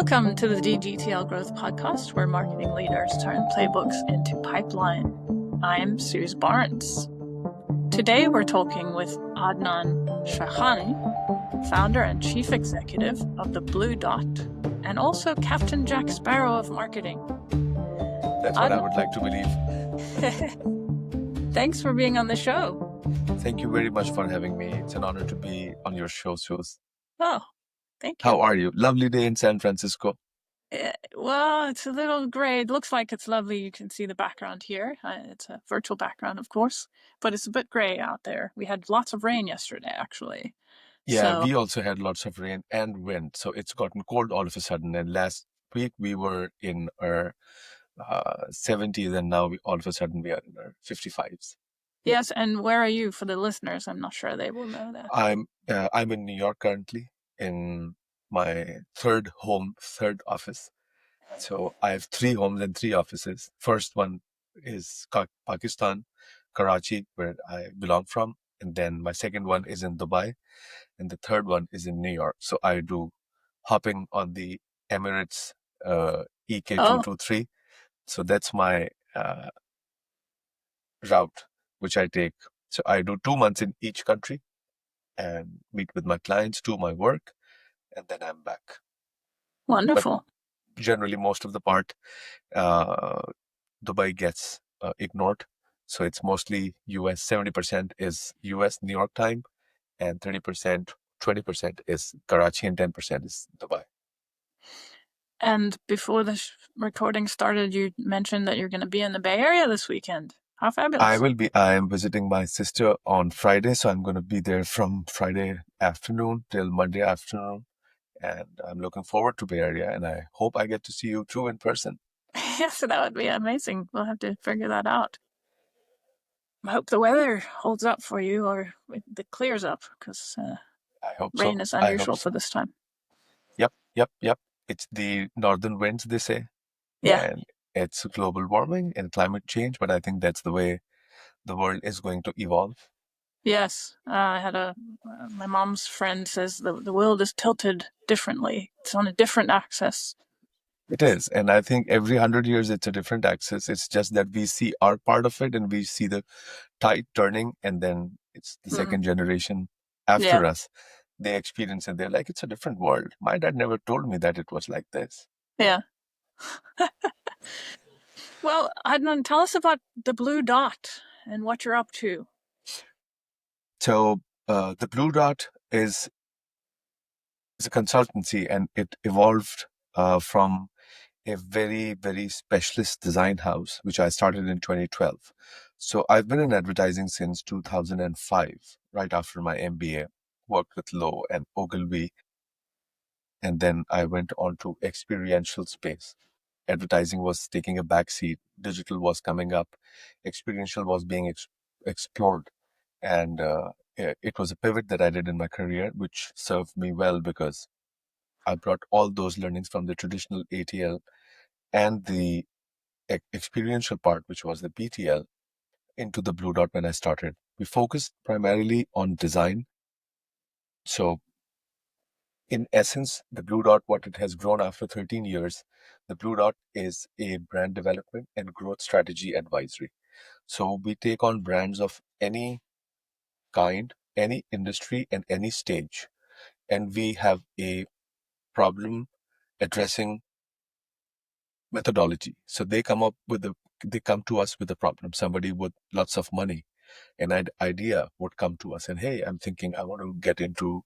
Welcome to the DGTL Growth Podcast, where marketing leaders turn playbooks into pipeline. I'm Suse Barnes. Today we're talking with Adnan Shekhani, founder and chief executive of the Blue Dot, and also Captain Jack Sparrow of marketing. That's what I would like to believe. Thanks for being on the show. Thank you very much for having me. It's an honor to be on your shows. Oh, thank you. How are you? Lovely day in San Francisco. Well, it's a little gray. It looks like it's lovely. You can see the background here. It's a virtual background, of course, but it's a bit gray out there. We had lots of rain yesterday, actually. Yeah, we also had lots of rain and wind, so it's gotten cold all of a sudden. And last week we were in our 70s, and now all of a sudden we are in our 55s. Yes, and where are you for the listeners? I'm not sure they will know that. I'm in New York currently, in my third office. So I have 3 homes and 3 offices. First one is Pakistan, Karachi, where I belong from. And then my second one is in Dubai. And the third one is in New York. So I do hopping on the Emirates EK223. So that's my route, which I take. So I do 2 months in each country and meet with my clients, do my work, and then I'm back. Wonderful. But generally, most of the part, Dubai gets ignored. So it's mostly US. 70% is US New York time, and 20% is Karachi, and 10% is Dubai. And before the recording started, you mentioned that you're going to be in the Bay Area this weekend. How fabulous. I will be. I am visiting my sister on Friday, so I'm going to be there from Friday afternoon till Monday afternoon. And I'm looking forward to Bay Area, and I hope I get to see you too in person. Yes, that would be amazing. We'll have to figure that out. I hope the weather holds up for you, or it clears up, because I hope rain so. is unusual for this time. Yep. It's the northern winds, they say. Yeah. And it's global warming and climate change, but I think that's the way the world is going to evolve. Yes. I had my mom's friend says the world is tilted differently. It's on a different axis. It is. And I think every 100 years, it's a different axis. It's just that we see our part of it and we see the tide turning, and then it's the second generation after us. They experience it. They're like, it's a different world. My dad never told me that it was like this. Yeah. Well, Adnan, tell us about the Blue Dot and what you're up to. So the Blue Dot is a consultancy, and it evolved from a very, very specialist design house, which I started in 2012. So I've been in advertising since 2005, right after my MBA, worked with Lowe and Ogilvy. And then I went on to experiential space. Advertising was taking a backseat. Digital was coming up. Experiential was being explored. And it was a pivot that I did in my career, which served me well because I brought all those learnings from the traditional ATL and the experiential part, which was the BTL, into the Blue Dot when I started. We focused primarily on design. So in essence, the Blue Dot, what it has grown after 13 years, the Blue Dot is a brand development and growth strategy advisory. So we take on brands of any kind, any industry, and any stage. And we have a problem addressing methodology. So they come to us with a problem. Somebody with lots of money, an idea would come to us and, hey, I'm thinking I want to get into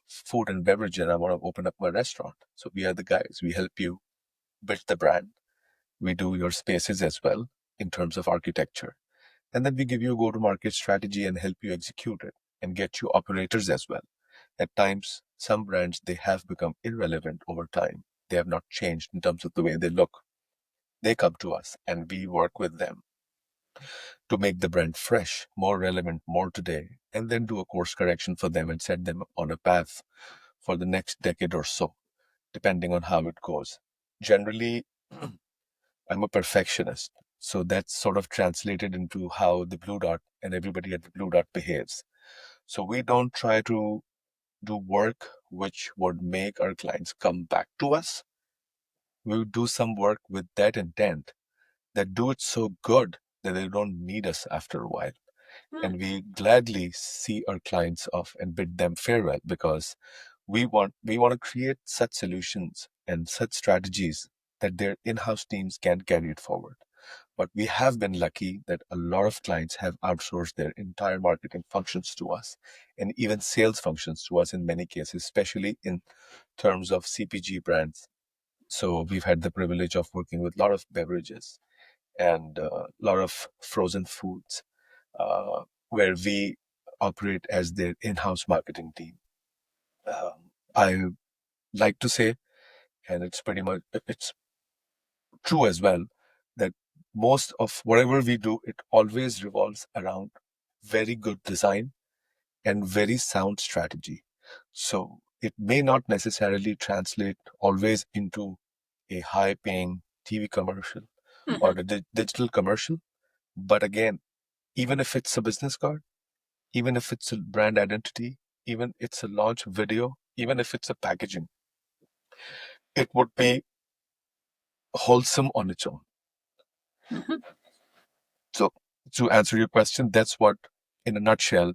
food and beverage, and I want to open up my restaurant. So we are the guys. We help you build the brand. We do your spaces as well in terms of architecture. And then we give you a go-to-market strategy and help you execute it and get you operators as well. At times, some brands, they have become irrelevant over time. They have not changed in terms of the way they look. They come to us and we work with them to make the brand fresh, more relevant, more today, and then do a course correction for them and set them on a path for the next decade or so, depending on how it goes. Generally, I'm a perfectionist. So that's sort of translated into how the Blue Dot and everybody at the Blue Dot behaves. So we don't try to do work which would make our clients come back to us. We would do some work with that intent, that do it so good that they don't need us after a while. And we gladly see our clients off and bid them farewell, because we want to create such solutions and such strategies that their in-house teams can carry it forward. But we have been lucky that a lot of clients have outsourced their entire marketing functions to us, and even sales functions to us in many cases, especially in terms of CPG brands. So we've had the privilege of working with a lot of beverages and a lot of frozen foods, where we operate as their in-house marketing team. I like to say, and it's true as well, that most of whatever we do, it always revolves around very good design and very sound strategy. So it may not necessarily translate always into a high-paying TV commercial or a digital commercial, but again, even if it's a business card, even if it's a brand identity, even it's a launch video, even if it's a packaging, it would be wholesome on its own. So to answer your question, that's what, in a nutshell,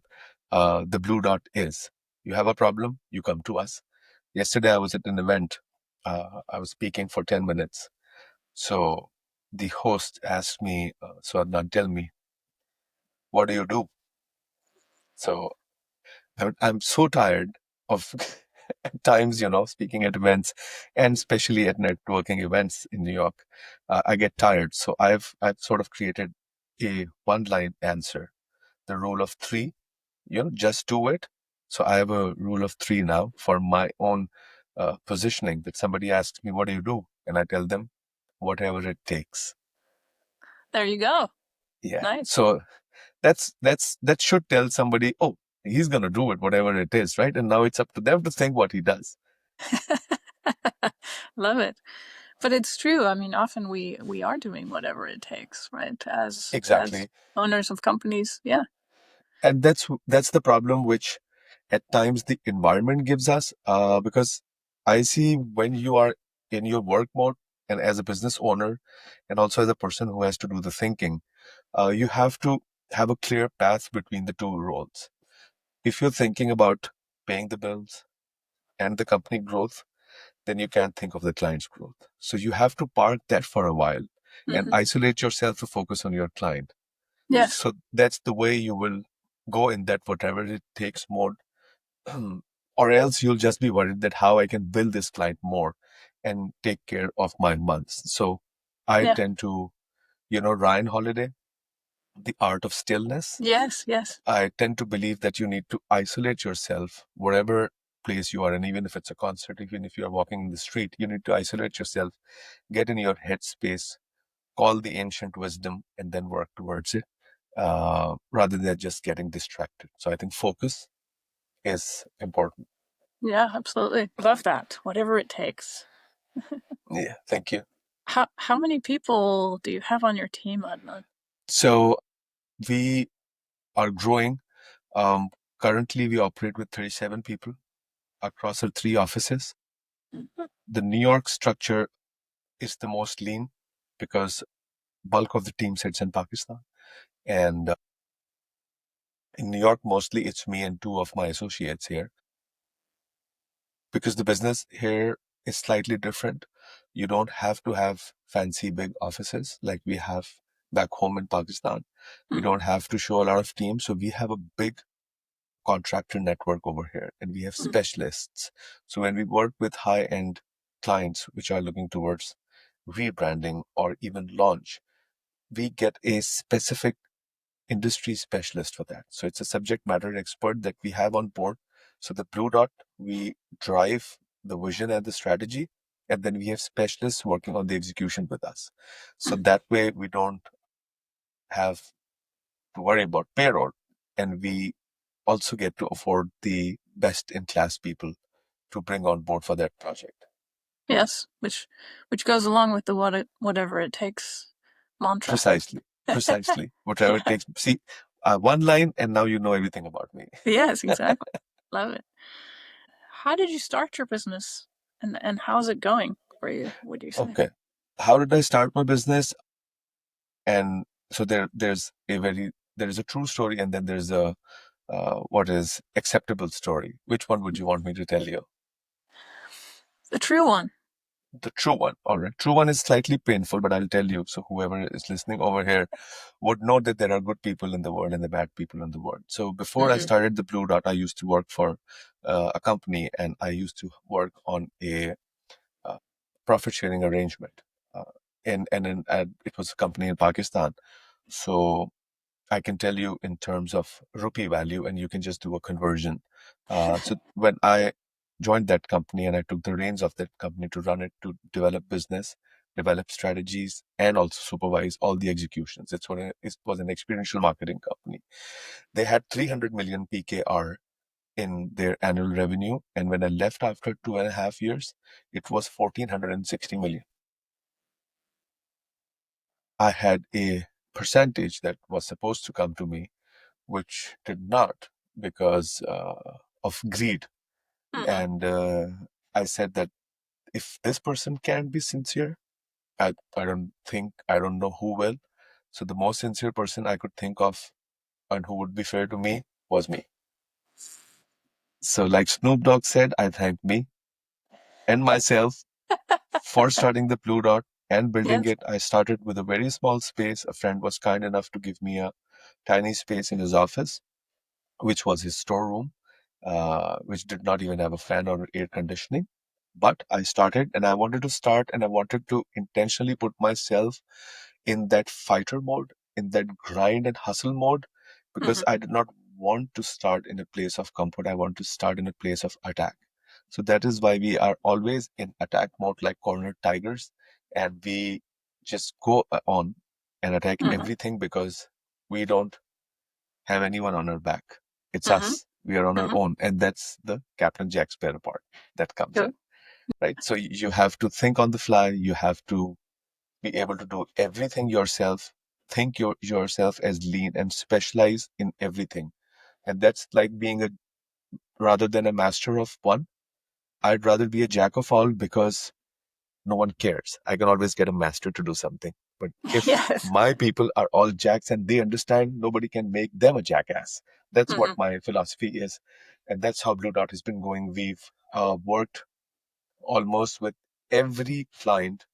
the Blue Dot is. You have a problem, you come to us. Yesterday, I was at an event. I was speaking for 10 minutes. So the host asked me, so Adnan, tell me, what do you do? So I'm so tired of at times, speaking at events, and especially at networking events in New York. I get tired. So I've sort of created a one-line answer, the rule of three, just do it. So I have a rule of three now for my own positioning, that somebody asks me, what do you do? And I tell them, whatever it takes. There you go. Yeah. Nice. So that should tell somebody, oh, he's going to do it, whatever it is, right? And now it's up to them to think what he does. Love it. But it's true. I mean, often we are doing whatever it takes, right? As owners of companies. Yeah. And that's the problem which at times the environment gives us, because I see when you are in your work mode and as a business owner and also as a person who has to do the thinking, you have to have a clear path between the two roles. If you're thinking about paying the bills and the company growth, then you can't think of the client's growth. So you have to park that for a while and isolate yourself to focus on your client. Yes. So that's the way you will go in that whatever it takes mode. Or else you'll just be worried that how I can build this client more and take care of my months. So I tend to, Ryan Holiday, The Art of Stillness. Yes. I tend to believe that you need to isolate yourself wherever place you are. And even if it's a concert, even if you're walking in the street, you need to isolate yourself, get in your headspace, call the ancient wisdom, and then work towards it, rather than just getting distracted. So I think focus is important. Yeah, absolutely. Love that. Whatever it takes. Yeah, thank you. How many people do you have on your team, Adnan? So we are growing. Currently, we operate with 37 people across our 3 offices. The New York structure is the most lean because bulk of the team sits in Pakistan. And in New York, mostly it's me and 2 of my associates here. Because the business here is slightly different. You don't have to have fancy big offices like we have back home in Pakistan. We don't have to show a lot of teams. So we have a big contractor network over here and we have specialists. So when we work with high-end clients which are looking towards rebranding or even launch, we get a specific industry specialist for that. So it's a subject matter expert that we have on board. So the Blue Dot, we drive the vision and the strategy, and then we have specialists working on the execution with us. So that way we don't have to worry about payroll, and we also get to afford the best in class people to bring on board for that project. Yes, which goes along with the whatever it takes mantra. Precisely. Whatever it takes. See, one line and now you know everything about me. Yes, exactly. Love it. how did you start your business, and how's it going for you? Would you say? Okay. How did I start my business? And so there's a true story, and then there's a what is acceptable story. Which one would you want me to tell you? The true one. The true one. All right. True one is slightly painful, but I'll tell you. So whoever is listening over here would know that there are good people in the world and the bad people in the world. So before I started the Blue Dot, I used to work for a company, and I used to work on a profit sharing arrangement. And it was a company in Pakistan. So I can tell you in terms of rupee value, and you can just do a conversion. So when I joined that company and I took the reins of that company to run it, to develop business, develop strategies, and also supervise all the executions. It was an experiential marketing company. They had 300 million PKR in their annual revenue. And when I left after 2.5 years, it was 1,460 million. I had a percentage that was supposed to come to me, which did not because of greed. And I said that if this person can't be sincere, I don't know who will. So the most sincere person I could think of and who would be fair to me was me. So like Snoop Dogg said, I thank me and myself for starting the Blue Dot and building Yes. it. I started with a very small space. A friend was kind enough to give me a tiny space in his office, which was his storeroom, which did not even have a fan or air conditioning. But I started, and I wanted to start, and I wanted to intentionally put myself in that fighter mode, in that grind and hustle mode, because I did not want to start in a place of comfort. I want to start in a place of attack. So that is why we are always in attack mode, like cornered tigers, and we just go on and attack everything because we don't have anyone on our back. It's us. We are on our own. And that's the Captain Jack Sparrow part that comes in, right? So you have to think on the fly. You have to be able to do everything yourself. Think yourself as lean and specialize in everything. And that's like being rather than a master of one, I'd rather be a jack of all because no one cares. I can always get a master to do something. But if my people are all jacks and they understand, nobody can make them a jackass. That's what my philosophy is. And that's how Blue Dot has been going. We've worked almost with every client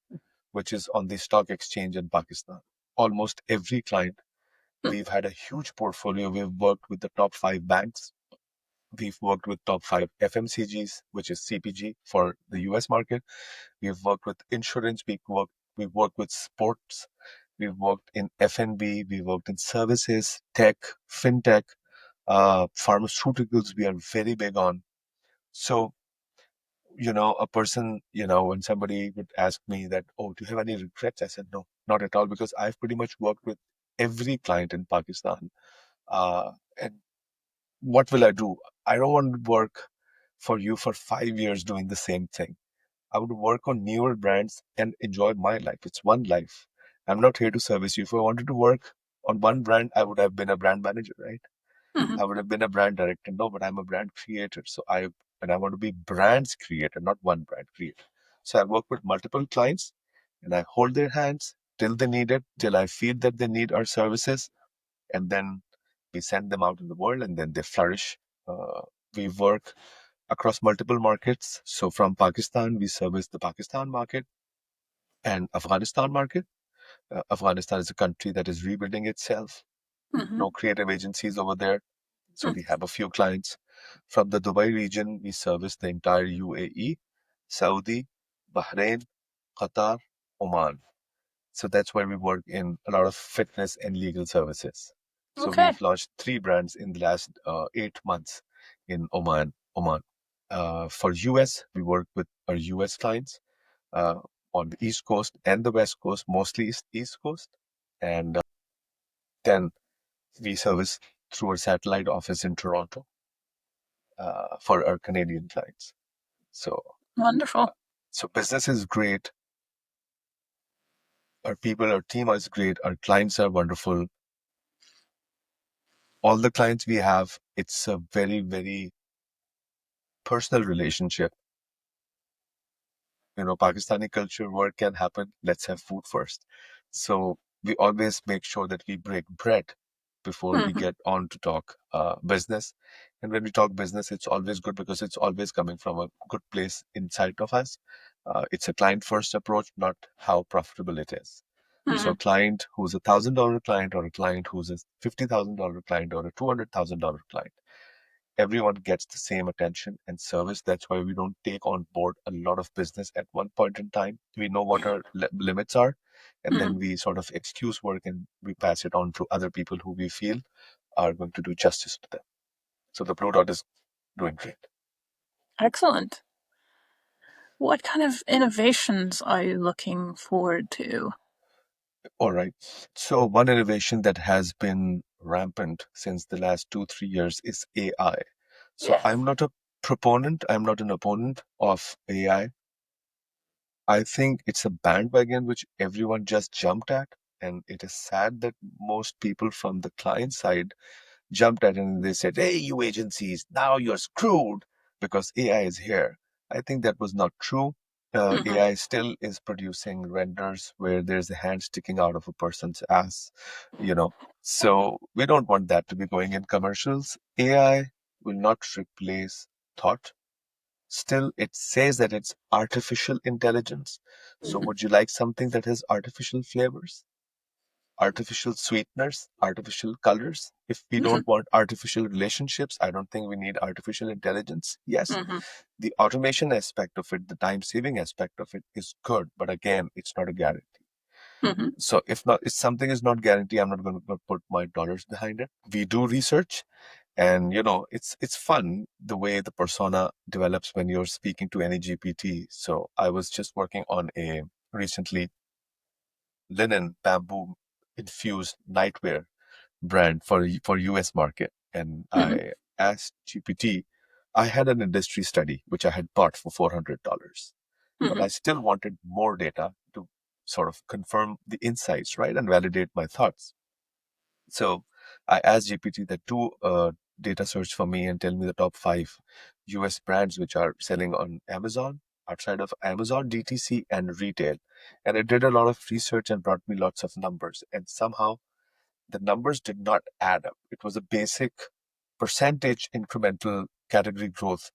which is on the stock exchange in Pakistan. Almost every client. We've had a huge portfolio. We've worked with the top 5 banks. We've worked with top 5 FMCGs, which is CPG for the US market. We've worked with insurance. We've worked with sports. We've worked in F&B. We've worked in services, tech, fintech, pharmaceuticals. We are very big on. So, a person, when somebody would ask me that, oh, do you have any regrets? I said, no, not at all, because I've pretty much worked with every client in Pakistan. And what will I do? I don't want to work for you for 5 years doing the same thing. I would work on newer brands and enjoy my life. It's one life. I'm not here to service you. If I wanted to work on one brand, I would have been a brand manager, right? I would have been a brand director. No, but I'm a brand creator. And I want to be brands creator, not one brand creator. So I work with multiple clients and I hold their hands till they need it, till I feel that they need our services. And then we send them out in the world and then they flourish. We work across multiple markets. So from Pakistan, we service the Pakistan market and Afghanistan market. Afghanistan is a country that is rebuilding itself. No creative agencies over there. So we have a few clients. From the Dubai region, we service the entire UAE, Saudi, Bahrain, Qatar, Oman. So that's where we work in a lot of fitness and legal services. So we've launched 3 brands in the last 8 months in Oman. For US, we work with our US clients on the East Coast and the West Coast, mostly East Coast. And then we service through our satellite office in Toronto for our Canadian clients. So wonderful. So business is great. Our people, our team is great. Our clients are wonderful. All the clients we have, it's a very, very personal relationship. Pakistani culture, work can happen. Let's have food first. So we always make sure that we break bread before we Mm-hmm. get on to talk business. And when we talk business, it's always good because it's always coming from a good place inside of us. It's a client first approach, not how profitable it is. So Mm-hmm. a client who's $1,000 client or a client who's a $50,000 client or a $200,000 client, everyone gets the same attention and service. That's why we don't take on board a lot of business at one point in time. We know what our limits are, and Mm-hmm. then we sort of excuse work and we pass it on to other people who we feel are going to do justice to them. So the Blue Dot is doing great. Excellent. What kind of innovations are you looking forward to? All right. So one innovation that has been rampant since the last 2, 3 years is AI. So Yes. I'm not a proponent, I'm not an opponent of AI. I think it's a bandwagon which everyone just jumped at. And it is sad that most people from the client side jumped at it and they said, hey, you agencies, now you're screwed because AI is here. I think that was not true. Mm-hmm. AI still is producing renders where there's a hand sticking out of a person's ass, you know. So we don't want that to be going in commercials. AI will not replace thought. Still, it says that it's artificial intelligence. So, Mm-hmm. would you like something that has artificial flavors, artificial sweeteners, artificial colors? If we Mm-hmm. don't want artificial relationships, I don't think we need artificial intelligence. Yes, Mm-hmm. the automation aspect of it, the time saving aspect of it is good, but again, it's not a guarantee. Mm-hmm. So, if something is not guaranteed, I'm not going to put my dollars behind it. We do research, and it's fun the way the persona develops when you're speaking to any GPT. So I was just working on a recently linen bamboo infused nightwear brand for US market, and Mm-hmm. I asked GPT. I had an industry study which I had bought for $400, but Mm-hmm. I still wanted more data to sort of confirm the insights, right, and validate my thoughts. So I asked GPT that do a data search for me and tell me the top 5 US brands which are selling on Amazon, outside of Amazon, DTC, and retail. And it did a lot of research and brought me lots of numbers. And somehow the numbers did not add up. It was a basic percentage incremental category growth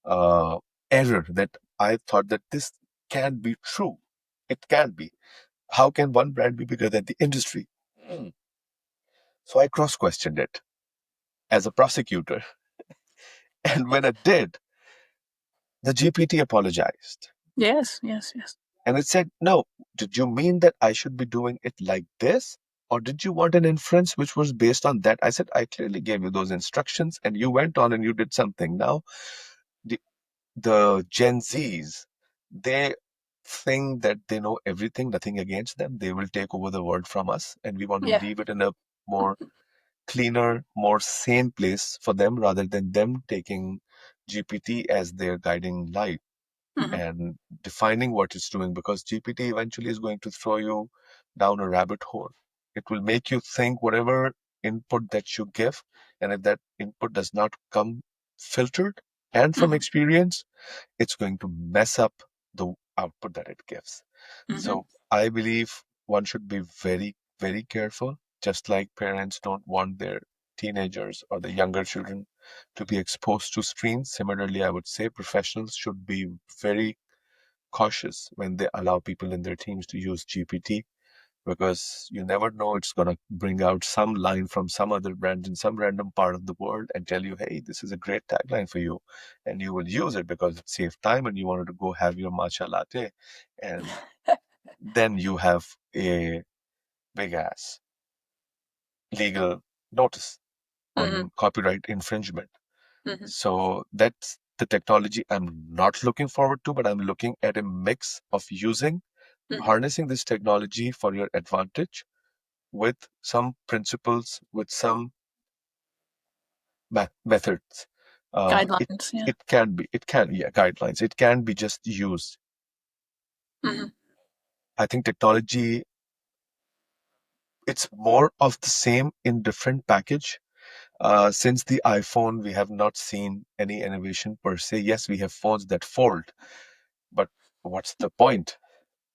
uh, error that I thought that this can be true. It can be. How can one brand be bigger than the industry? Mm. So I cross questioned it as a prosecutor. And when I did, the GPT apologized. Yes, yes, yes. And it said, no, did you mean that I should be doing it like this? Or did you want an inference which was based on that? I said, I clearly gave you those instructions and you went on and you did something. Now, the, the Gen Zs, they think that they know everything, nothing against them. They will take over the world from us. And we want to Yeah. leave it in a more cleaner, more sane place for them rather than them taking GPT as their guiding light Mm-hmm. and defining what it's doing, because GPT eventually is going to throw you down a rabbit hole. It will make you think whatever input that you give, and if that input does not come filtered and from Mm-hmm. experience, it's going to mess up the output that it gives. Mm-hmm. So I believe one should be very, very careful, just like parents don't want their teenagers or the younger children to be exposed to screens. Similarly, I would say professionals should be very cautious when they allow people in their teams to use GPT, because you never know, it's going to bring out some line from some other brand in some random part of the world and tell you, hey, this is a great tagline for you. And you will use it because it saves time and you wanted to go have your matcha latte. And then you have a big ass legal notice Mm-hmm. on copyright infringement. Mm-hmm. So that's the technology I'm not looking forward to, but I'm looking at a mix of using, Mm-hmm. harnessing this technology for your advantage with some principles, with some methods. It Guidelines. Yeah. it can be, yeah, guidelines. It can be just used. Mm-hmm. I think technology, it's more of the same in different package. Since the iPhone, we have not seen any innovation per se. Yes, we have phones that fold, but what's the point?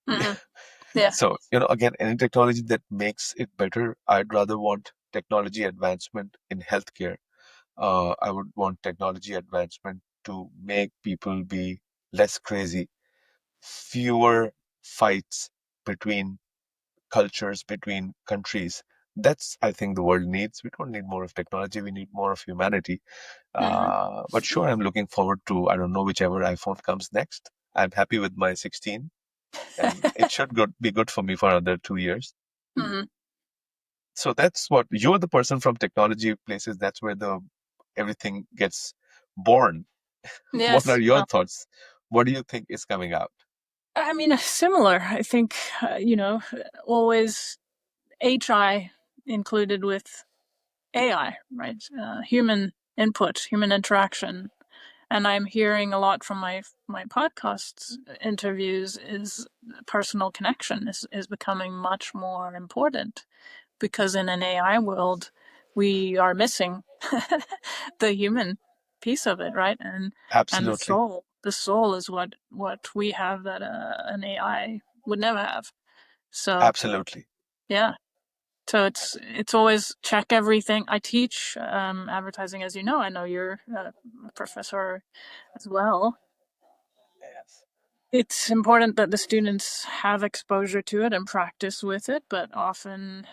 Hmm. Yeah. So, again, any technology that makes it better, I'd rather want technology advancement in healthcare. I would want technology advancement to make people be less crazy, fewer fights between cultures, between countries. That's, I think, the world needs. We don't need more of technology. We need more of humanity. Hmm. But sure, I'm looking forward to, I don't know, whichever iPhone comes next. I'm happy with my 16, and it should be good for me for another 2 years. Hmm. So that's what you're the person from technology places. That's where the everything gets born. What are Yes. your thoughts? What do you think is coming out? I mean, similar. I think, always HI included with AI, right? Human input, human interaction. And I'm hearing a lot from my podcast interviews is personal connection is becoming much more important, because in an AI world, we are missing the human piece of it, right? And Absolutely. the soul is what we have that an AI would never have. So Absolutely. yeah, so it's always check everything. I teach advertising, as you know. I know you're a professor as well. Yes. It's important that the students have exposure to it and practice with it, but often,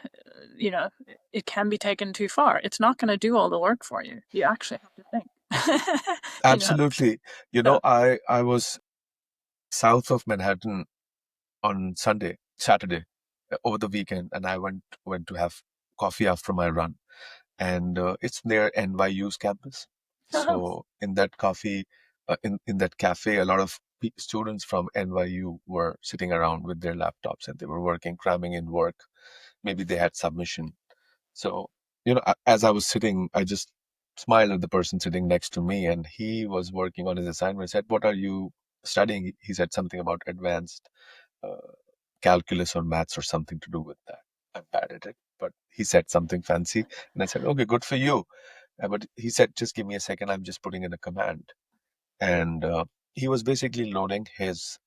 it can be taken too far. It's not going to do all the work for you. You actually have to think. you know. Absolutely. So. I was south of Manhattan on Saturday, over the weekend, and I went to have coffee after my run, and it's near NYU's campus. Oh. So in that in that cafe, a lot of students from NYU were sitting around with their laptops, and they were working, cramming in work. Maybe they had submission. So, as I was sitting, I just smiled at the person sitting next to me, and he was working on his assignment. I said, "What are you studying?" He said something about advanced uh, calculus or maths or something to do with that. I'm bad at it, but he said something fancy, and I said, "Okay, good for you." But he said, "Just give me a second. I'm just putting in a command." And he was basically loading his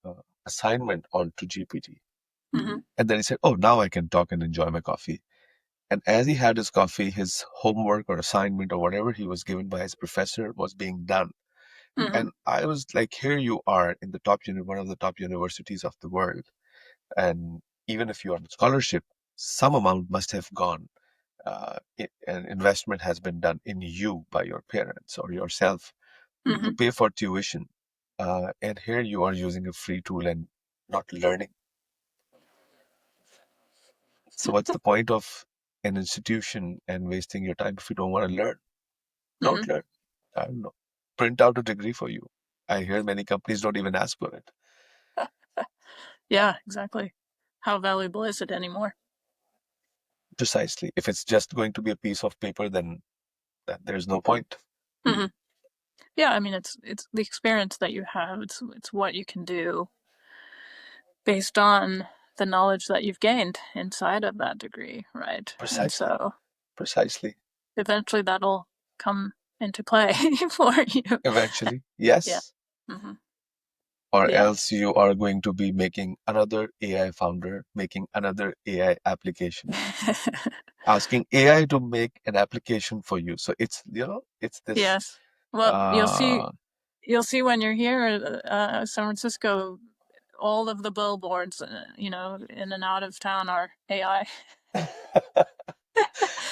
assignment onto GPT. Hmm. And then he said, "Oh, now I can talk and enjoy my coffee." And as he had his coffee, his homework or assignment or whatever he was given by his professor was being done. Hmm. And I was like, here you are in the one of the top universities of the world. And even if you are on scholarship, some amount must have gone. An investment has been done in you by your parents or yourself to Hmm. pay for tuition. And here you are using a free tool and not learning. So what's the point of an institution and wasting your time if you don't want to learn? Hmm. Don't learn. I don't know. Print out a degree for you. I hear many companies don't even ask for it. Yeah, exactly. How valuable is it anymore? Precisely. If it's just going to be a piece of paper, then there's no point. Hmm. Yeah, I mean, it's the experience that you have. It's what you can do based on the knowledge that you've gained inside of that degree, right? And Precisely. so Precisely. eventually that'll come into play for you. Eventually, Yeah. yes. Hmm. Or Yeah. else you are going to be making another AI founder, making another AI application, asking AI to make an application for you. So it's this Yes. Well, uh you'll see when you're here, San Francisco, all of the billboards, in and out of town are AI.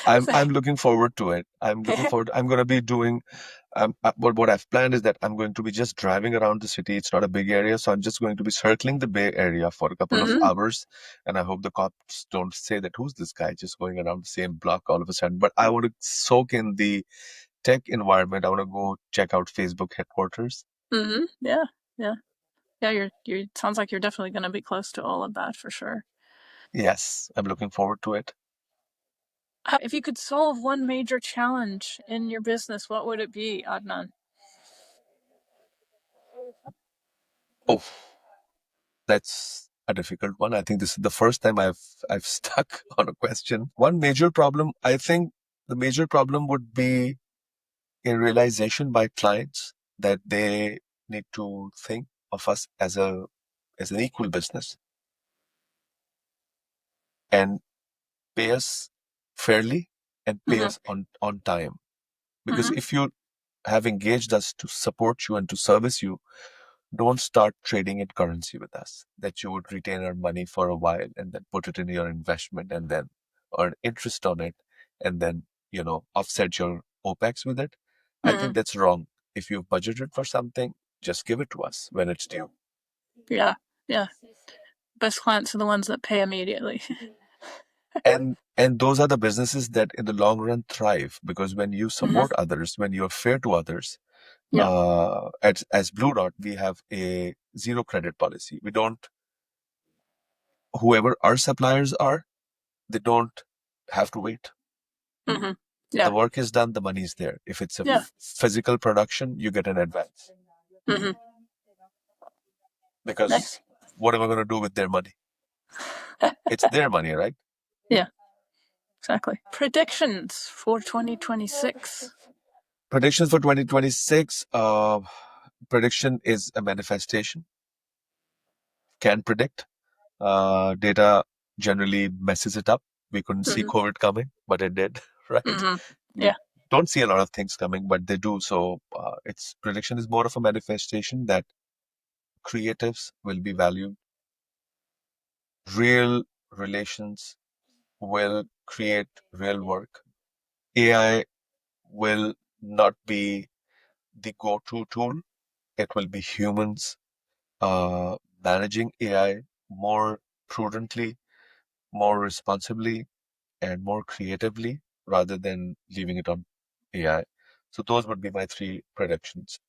I'm looking forward to it. I'm going to be doing what I've planned is that I'm going to be just driving around the city. It's not a big area, so I'm just going to be circling the Bay Area for a couple of Hmm. hours, and I hope the cops don't say that who's this guy just going around the same block all of a sudden. But I want to soak in the tech environment. I want to go check out Facebook headquarters. Hmm. Yeah. Yeah. Yeah. You sounds like you're definitely going to be close to all of that for sure. Yes, I'm looking forward to it. If you could solve one major challenge in your business, what would it be, Adnan? Oh, that's a difficult one. I think this is the first time I've stuck on a question. One major problem, I think the major problem would be a realization by clients that they need to think of us as an equal business and pay us fairly and pay us on time. Because if you have engaged us to support you and to service you, don't start trading in currency with us, that you would retain our money for a while and then put it in your investment and then earn interest on it and then, offset your OPEX with it. I think that's wrong. If you've budgeted for something, just give it to us when it's due. Yeah. Best clients are the ones that pay immediately. And those are the businesses that in the long run thrive, because when you support others, when you're fair to others, as Blue Dot, we have a zero credit policy. We don't, whoever our suppliers are, they don't have to wait. The work is done, the money is there. If it's a physical production, you get an advance. Because what am I going to do with their money? It's their money, right? Yeah, exactly. Predictions for 2026. Predictions for 2026. Prediction is a manifestation. Can predict. Data generally messes it up. We couldn't see COVID coming, but it did, right? Yeah. Don't see a lot of things coming, but they do. So its prediction is more of a manifestation that creatives will be valued. Real relations will create real work. AI will not be the go-to tool. It will be humans managing AI more prudently, more responsibly, and more creatively rather than leaving it on AI. So those would be my three predictions.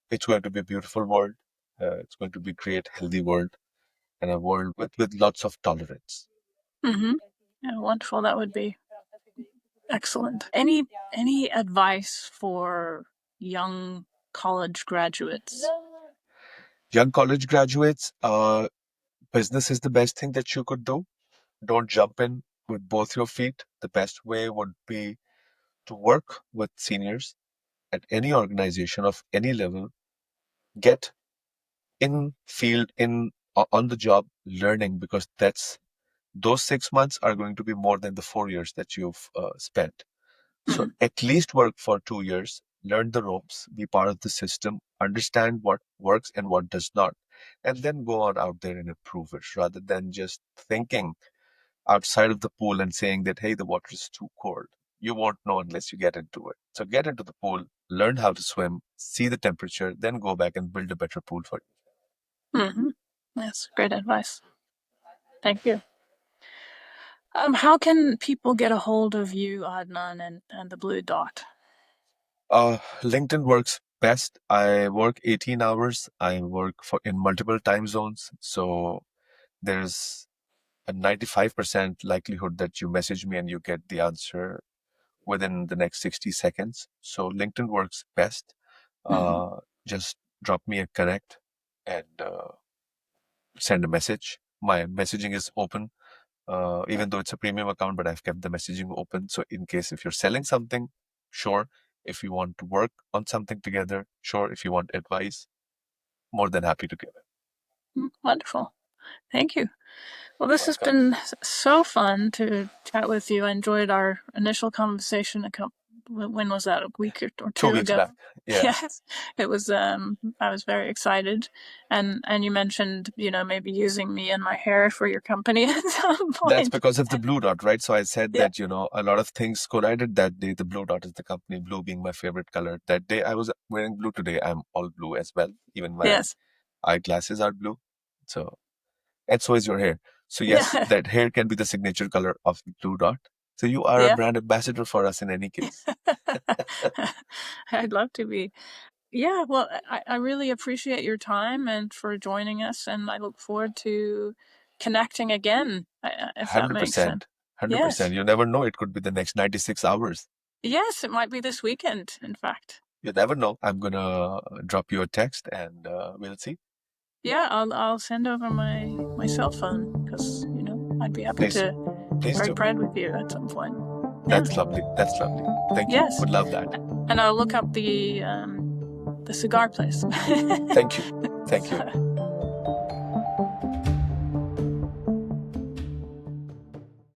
It's going to be a beautiful world. It's going to be a great, healthy world, and a world with lots of tolerance. Yeah, wonderful. That would be excellent. Any advice for young college graduates? Young college graduates, business is the best thing that you could do. Don't jump in with both your feet. The best way would be to work with seniors at any organization of any level. Get in field, on the job learning, because those 6 months are going to be more than the 4 years that you've spent. So at least work for 2 years, learn the ropes, be part of the system, understand what works and what does not, and then go on out there and improve it, rather than just thinking outside of the pool and saying that, hey, the water is too cold. You won't know unless you get into it. So get into the pool, learn how to swim, see the temperature, then go back and build a better pool for you. That's great advice. Thank you. How can people get a hold of you, Adnan, and the Blue Dot? LinkedIn works best. I work 18 hours. I work in multiple time zones. So there's a 95% likelihood that you message me and you get the answer within the next 60 seconds. So LinkedIn works best. Just drop me a connect and send a message. My messaging is open, even though it's a premium account, but I've kept the messaging open. So in case if you're selling something, sure. If you want to work on something together, sure. If you want advice, more than happy to give it. Wonderful. Thank you. Well, this has been so fun to chat with you. I enjoyed our initial conversation. When was that? A week or 2 2 weeks ago? back. Yeah. Yes, it was. I was very excited, and you mentioned maybe using me and my hair for your company at some point. That's because of the Blue Dot, right? So I said that a lot of things collided that day. The Blue Dot is the company, blue being my favorite color. That day I was wearing blue. Today I'm all blue as well. Even my eyeglasses are blue. So, and so is your hair. So yes, that hair can be the signature color of the Blue Dot. So you are a brand ambassador for us in any case. I'd love to be. Yeah, well, I really appreciate your time and for joining us, and I look forward to connecting again, if that makes sense. 100%. You never know. It could be the next 96 hours. Yes, it might be this weekend, in fact. You never know. I'm going to drop you a text and we'll see. Yeah, I'll send over my cell phone because, I'd be happy to break bread with you at some point. That's lovely. That's lovely. Thank you. Yes. Would love that. And I'll look up the cigar place. Thank you. Thank you.